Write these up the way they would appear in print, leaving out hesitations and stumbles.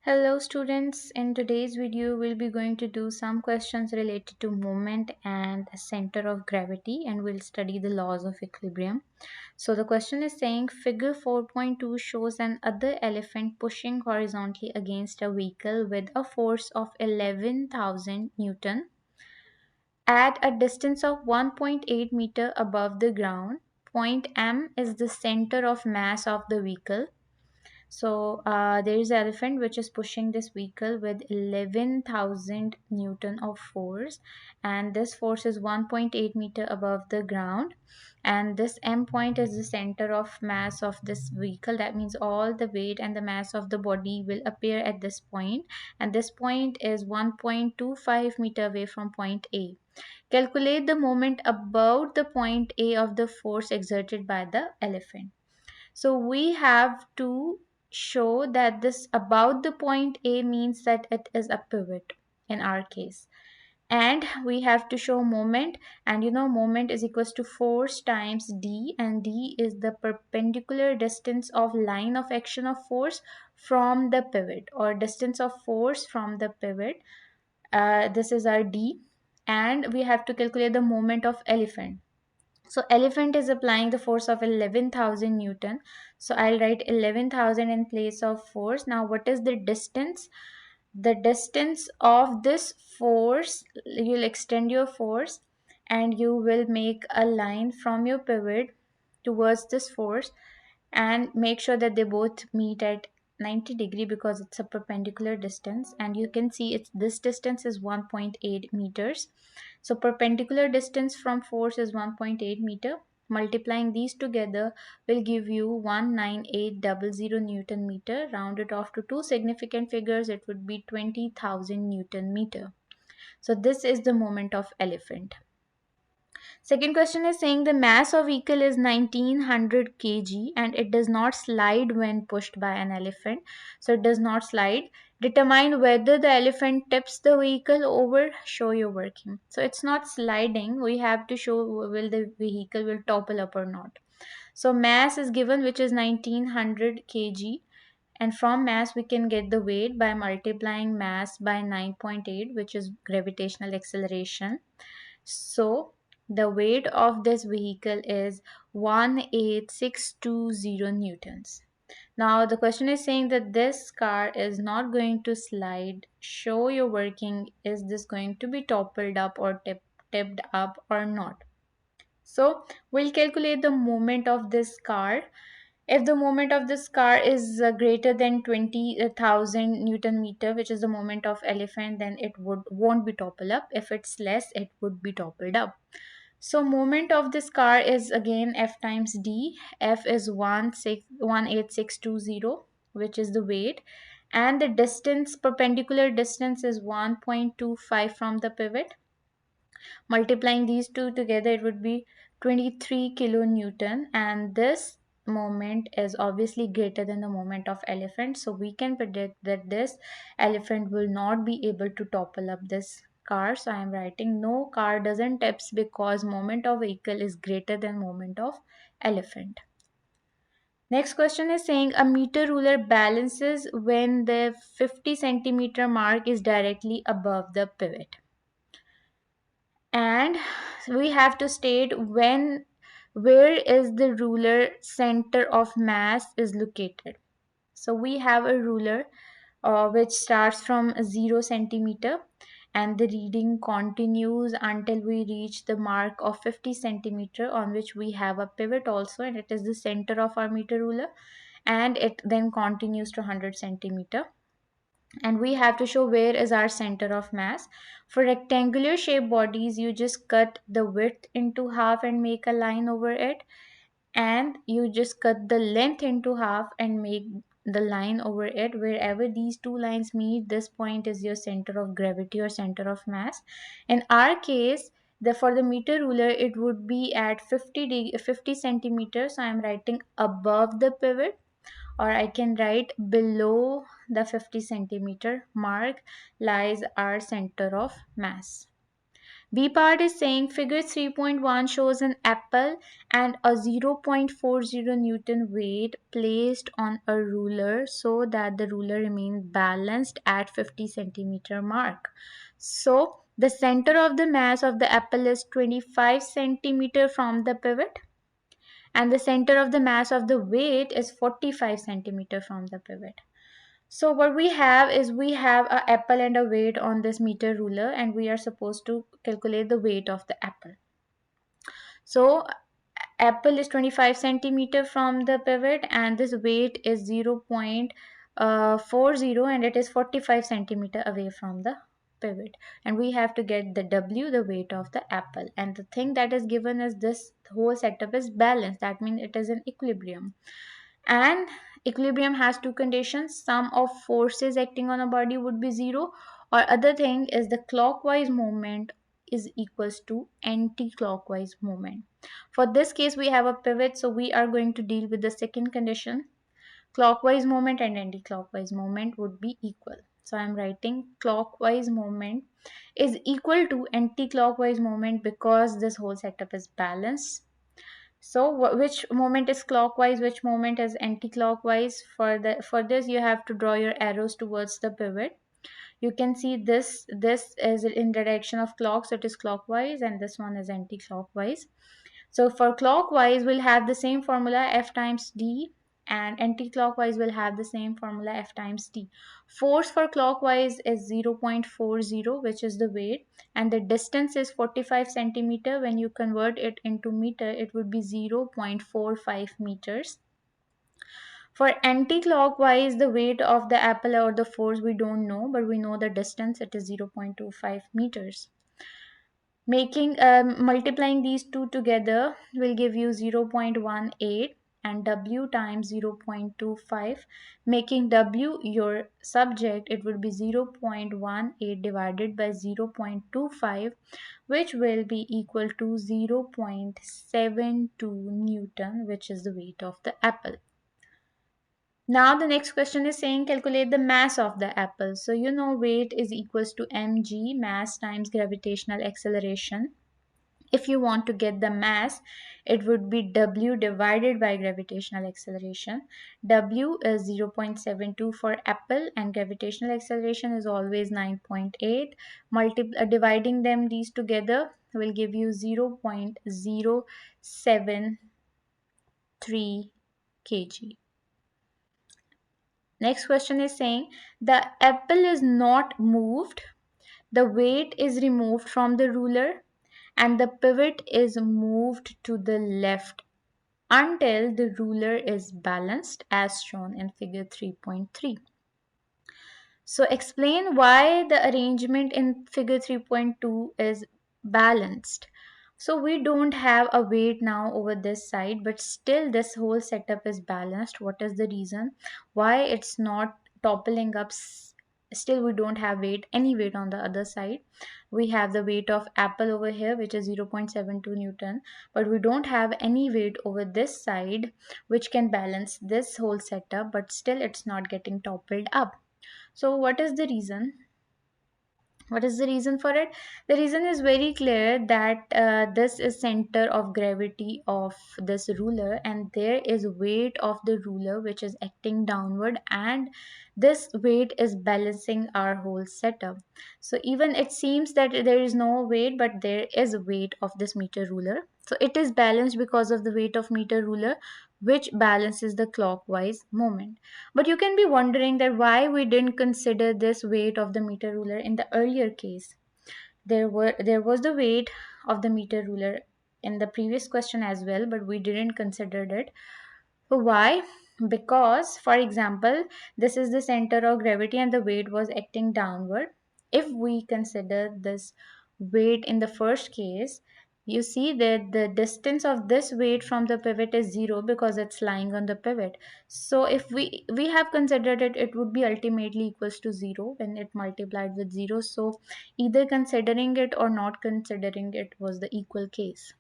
Hello students, in today's video we'll be going to do some questions related to moment and center of gravity, and we'll study the laws of equilibrium. So the question is saying figure 4.2 shows an other elephant pushing horizontally against a vehicle with a force of 11,000 Newton at a distance of 1.8 meter above the ground. Point M is the center of mass of the vehicle. So there is an elephant which is pushing this vehicle with 11,000 Newton of force, and this force is 1.8 meter above the ground. And this M point is the center of mass of this vehicle. That means all the weight and the mass of the body will appear at this point, and this point is 1.25 meter away from point A. Calculate the moment about the point A of the force exerted by the elephant. So we have to show that this about the point A means that it is a pivot in our case. And we have to show moment, and moment is equals to force times d, and d is the perpendicular distance of line of action of force from the pivot, or distance of force from the pivot. This is our d, and we have to calculate the moment of elephant. So elephant is applying the force of 11,000 Newton. So I'll write 11,000 in place of force. Now what is the distance? The distance of this force, you'll extend your force and you will make a line from your pivot towards this force, and make sure that they both meet at 90 degree, because it's a perpendicular distance, and you can see it's this distance is 1.8 meters. So perpendicular distance from force is 1.8 meter. Multiplying these together will give you 19800 Newton meter. Rounded off to two significant figures, it would be 20,000 Newton meter. So this is the moment of elephant. Second question is saying the mass of vehicle is 1900 kg and it does not slide when pushed by an elephant. So it does not slide. Determine whether the elephant tips the vehicle over. Show your working. So it's not sliding. We have to show will the vehicle will topple up or not. So mass is given, which is 1900 kg. And from mass we can get the weight by multiplying mass by 9.8, which is gravitational acceleration. So the weight of this vehicle is 18620 newtons. Now the question is saying that this car is not going to slide. Show your working. Is this going to be toppled up or tipped up or not? So we'll calculate the moment of this car. If the moment of this car is greater than 20,000 Newton meter, which is the moment of elephant, then it won't be toppled up. If it's less, it would be toppled up. So moment of this car is again F times D. F is 18620, which is the weight. And the distance, perpendicular distance, is 1.25 from the pivot. Multiplying these two together, it would be 23 kilonewton, and this moment is obviously greater than the moment of elephant, so we can predict that this elephant will not be able to topple up this car. So I am writing no, car doesn't tips because moment of vehicle is greater than moment of elephant. Next question is saying a meter ruler balances when the 50 centimeter mark is directly above the pivot, and we have to state where is the ruler center of mass is located. So we have a ruler which starts from 0 centimeter, and the reading continues until we reach the mark of 50 centimeter, on which we have a pivot also, and it is the center of our meter ruler, and it then continues to 100 centimeter. And we have to show where is our center of mass. For rectangular shaped bodies, you just cut the width into half and make a line over it, and you just cut the length into half and make the line over it. Wherever these two lines meet, this point is your center of gravity or center of mass. In our case, for the meter ruler, it would be at 50 centimeters. So I am writing above the pivot, or I can write below the 50 centimeter mark lies our center of mass. B part is saying figure 3.1 shows an apple and a 0.40 Newton weight placed on a ruler so that the ruler remains balanced at 50 centimeter mark. So the center of the mass of the apple is 25 centimeter from the pivot, and the center of the mass of the weight is 45 centimeter from the pivot. So what we have is we have a apple and a weight on this meter ruler, and we are supposed to calculate the weight of the apple. So apple is 25 centimeter from the pivot, and this weight is 0.40, and it is 45 centimeter away from the pivot. And we have to get the W, the weight of the apple. And the thing that is given is this whole setup is balanced. That means it is in equilibrium. And equilibrium has two conditions: sum of forces acting on a body would be zero, or other thing is the clockwise movement is equals to anti-clockwise movement. For this case we have a pivot, so we are going to deal with the second condition. Clockwise movement and anti-clockwise movement would be equal, so I am writing clockwise movement is equal to anti-clockwise movement because this whole setup is balanced. So which moment is clockwise, which moment is anti-clockwise? For this you have to draw your arrows towards the pivot. You can see this is in direction of clock, so it is clockwise, and this one is anti-clockwise. So for clockwise we'll have the same formula F times D, and anti-clockwise will have the same formula F times T. Force for clockwise is 0.40, which is the weight, and the distance is 45 centimeter. When you convert it into meter, it would be 0.45 meters. For anti-clockwise, the weight of the apple or the force we don't know, but we know the distance, it is 0.25 meters. Multiplying these two together will give you 0.18 and W times 0.25, making W your subject. It would be 0.18 divided by 0.25, which will be equal to 0.72 Newton, which is the weight of the apple. Now the next question is saying calculate the mass of the apple. So you know weight is equals to mg, mass times gravitational acceleration. If you want to get the mass, it would be W divided by gravitational acceleration. W is 0.72 for apple, and gravitational acceleration is always 9.8. Dividing them these together will give you 0.073 kg. Next question is saying the apple is not moved, the weight is removed from the ruler, and the pivot is moved to the left until the ruler is balanced as shown in figure 3.3. So explain why the arrangement in figure 3.2 is balanced. So we don't have a weight now over this side, but still this whole setup is balanced. What is the reason why it's not toppling up? Still we don't have any weight on the other side. We have the weight of apple over here, which is 0.72 Newton, but we don't have any weight over this side which can balance this whole setup, but still it's not getting toppled up. So what is the reason? What is the reason for it? The reason is very clear that this is center of gravity of this ruler, and there is weight of the ruler which is acting downward, and this weight is balancing our whole setup. So even it seems that there is no weight, but there is weight of this meter ruler. So it is balanced because of the weight of meter ruler, which balances the clockwise moment. But you can be wondering that why we didn't consider this weight of the meter ruler in the earlier case. There was the weight of the meter ruler in the previous question as well, but we didn't consider it. So why? Because, for example, this is the center of gravity and the weight was acting downward. If we consider this weight in the first case, you see that the distance of this weight from the pivot is zero because it's lying on the pivot. So if we have considered it, it would be ultimately equals to zero when it multiplied with zero. So either considering it or not considering it was the equal case.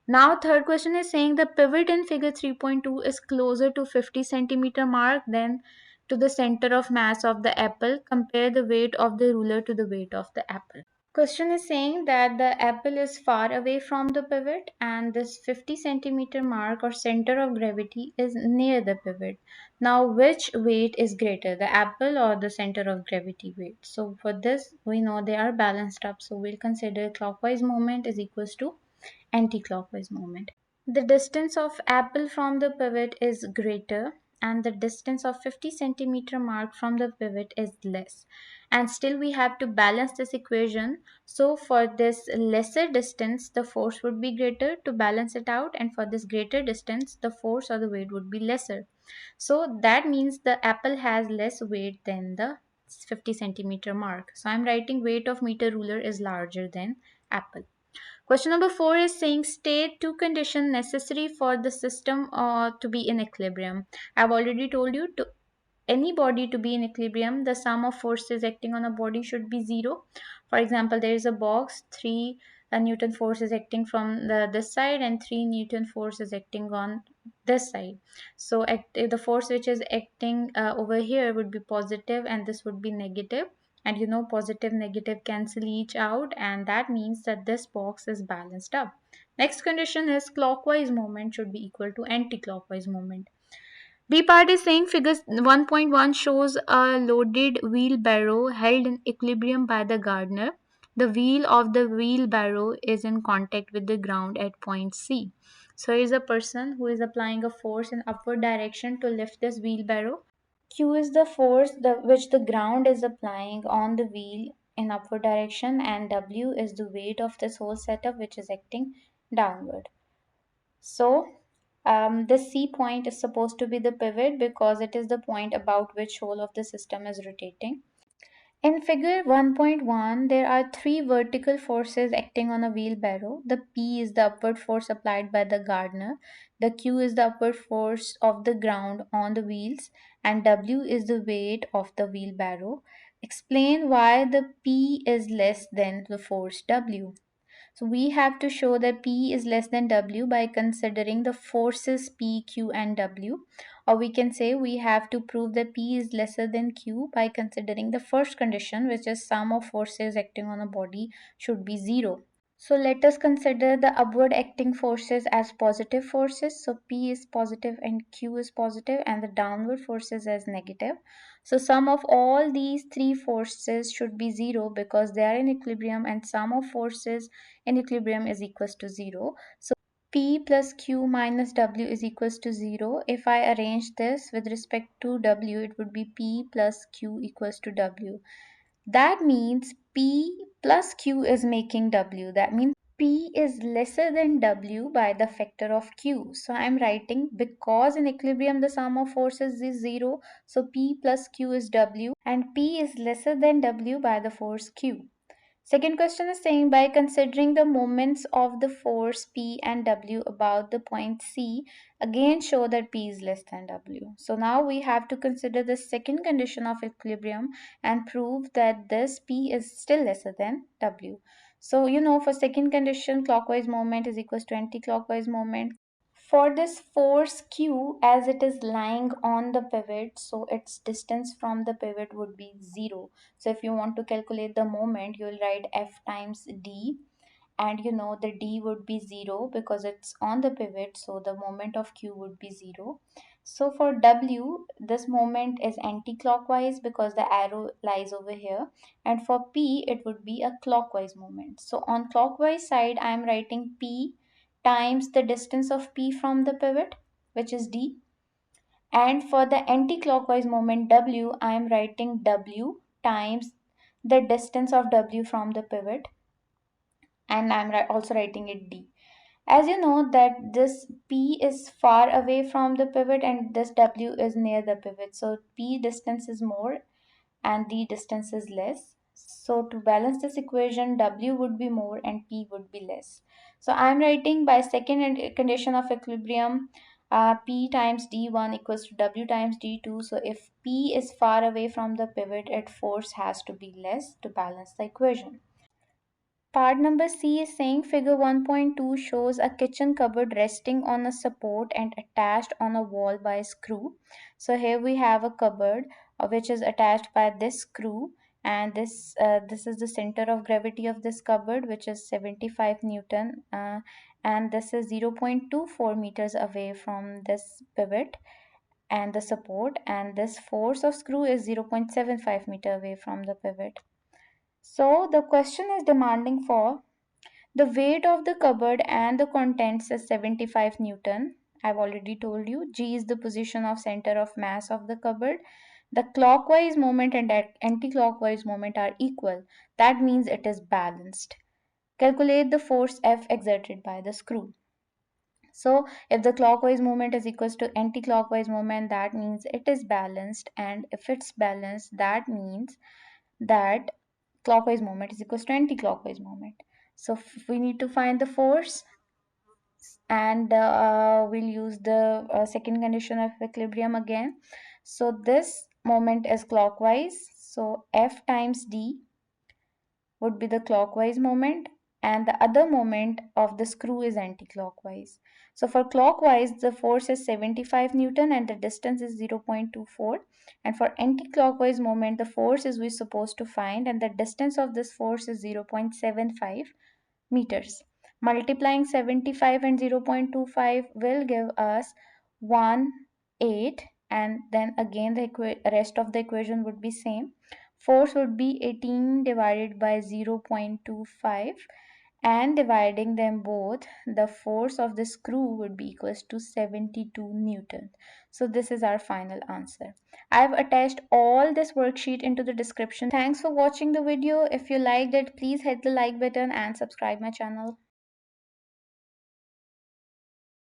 Now third question is saying the pivot in figure 3.2 is closer to 50 centimeter mark than to the center of mass of the apple. Compare the weight of the ruler to the weight of the apple. Question is saying that the apple is far away from the pivot and this 50 centimeter mark or center of gravity is near the pivot. Now which weight is greater, the apple or the center of gravity weight? So for this we know they are balanced up, so we'll consider clockwise moment is equals to anti-clockwise moment. The distance of apple from the pivot is greater and the distance of 50 centimeter mark from the pivot is less. And still we have to balance this equation. So for this lesser distance, the force would be greater to balance it out. And for this greater distance, the force or the weight would be lesser. So that means the apple has less weight than the 50 centimeter mark. So I'm writing weight of meter ruler is larger than apple. Question number 4 is saying state two conditions necessary for the system to be in equilibrium. I've already told you to any body to be in equilibrium, the sum of forces acting on a body should be zero. For example, there is a box, 3 Newton force is acting from this side and 3 Newton force is acting on this side. So the force which is acting over here would be positive and this would be negative. And you know positive negative cancel each out and that means that this box is balanced up. Next condition is clockwise moment should be equal to anti-clockwise moment. B part is saying figure 1.1 shows a loaded wheelbarrow held in equilibrium by the gardener. The wheel of the wheelbarrow is in contact with the ground at point C. So here is a person who is applying a force in upward direction to lift this wheelbarrow. Q is the force which the ground is applying on the wheel in upward direction and W is the weight of this whole setup which is acting downward. So the C point is supposed to be the pivot because it is the point about which whole of the system is rotating. In figure 1.1, there are three vertical forces acting on a wheelbarrow. The P is the upward force applied by the gardener, the Q is the upward force of the ground on the wheels, and W is the weight of the wheelbarrow. Explain why the P is less than the force W. So we have to show that P is less than W by considering the forces P, Q and W. Or we can say we have to prove that P is lesser than Q by considering the first condition, which is sum of forces acting on a body should be zero. So let us consider the upward acting forces as positive forces. So P is positive and Q is positive and the downward forces as negative. So sum of all these three forces should be zero because they are in equilibrium and sum of forces in equilibrium is equals to zero. So P plus Q minus W is equals to 0. If I arrange this with respect to W, it would be P plus Q equals to W. That means P plus Q is making W. That means P is lesser than W by the factor of Q. So I'm writing because in equilibrium the sum of forces is 0. So P plus Q is W and P is lesser than W by the force Q. Second question is saying by considering the moments of the force P and W about the point C, again show that P is less than W. So now we have to consider the second condition of equilibrium and prove that this P is still lesser than W. So you know for second condition clockwise moment is equals to anti-clockwise moment. For this force Q, as it is lying on the pivot, so its distance from the pivot would be 0. So if you want to calculate the moment, you will write F times D, and you know the D would be 0 because it's on the pivot, so the moment of Q would be 0. So for W, this moment is anti-clockwise because the arrow lies over here, and for P, it would be a clockwise moment. So on clockwise side, I am writing P times the distance of P from the pivot, which is D. And for the anti-clockwise moment W, I am writing W times the distance of W from the pivot, and I'm also writing it D. As you know that this P is far away from the pivot and this W is near the pivot. So P distance is more and D distance is less. So to balance this equation, W would be more and P would be less. So I'm writing by second condition of equilibrium, P times D1 equals to W times D2. So if P is far away from the pivot, its force has to be less to balance the equation. Part number C is saying figure 1.2 shows a kitchen cupboard resting on a support and attached on a wall by a screw. So here we have a cupboard which is attached by this screw and this is the center of gravity of this cupboard, which is 75 Newton, and this is 0.24 meters away from this pivot and the support, and this force of screw is 0.75 meter away from the pivot. So the question is demanding for the weight of the cupboard and the contents is 75 Newton. I've already told you. G is the position of center of mass of the cupboard. The clockwise moment and anti-clockwise moment are equal. That means it is balanced. Calculate the force F exerted by the screw. So if the clockwise moment is equals to anti-clockwise moment, that means it is balanced. And if it's balanced, that means that clockwise moment is equals to anti-clockwise moment. So we need to find the force, and we'll use the second condition of equilibrium again. So this moment is clockwise, so F times D would be the clockwise moment, and the other moment of the screw is anti-clockwise. So for clockwise, the force is 75 Newton and the distance is 0.24. And for anti-clockwise moment, the force is we're supposed to find, and the distance of this force is 0.75 meters. Multiplying 75 and 0.25 will give us 1.8, and then again the rest of the equation would be same. Force would be 18 divided by 0.25, and dividing them both, the force of the screw would be equals to 72 Newton. So this is our final answer. I've attached all this worksheet into the description. Thanks for watching the video. If you liked it, please hit the like button and subscribe my channel.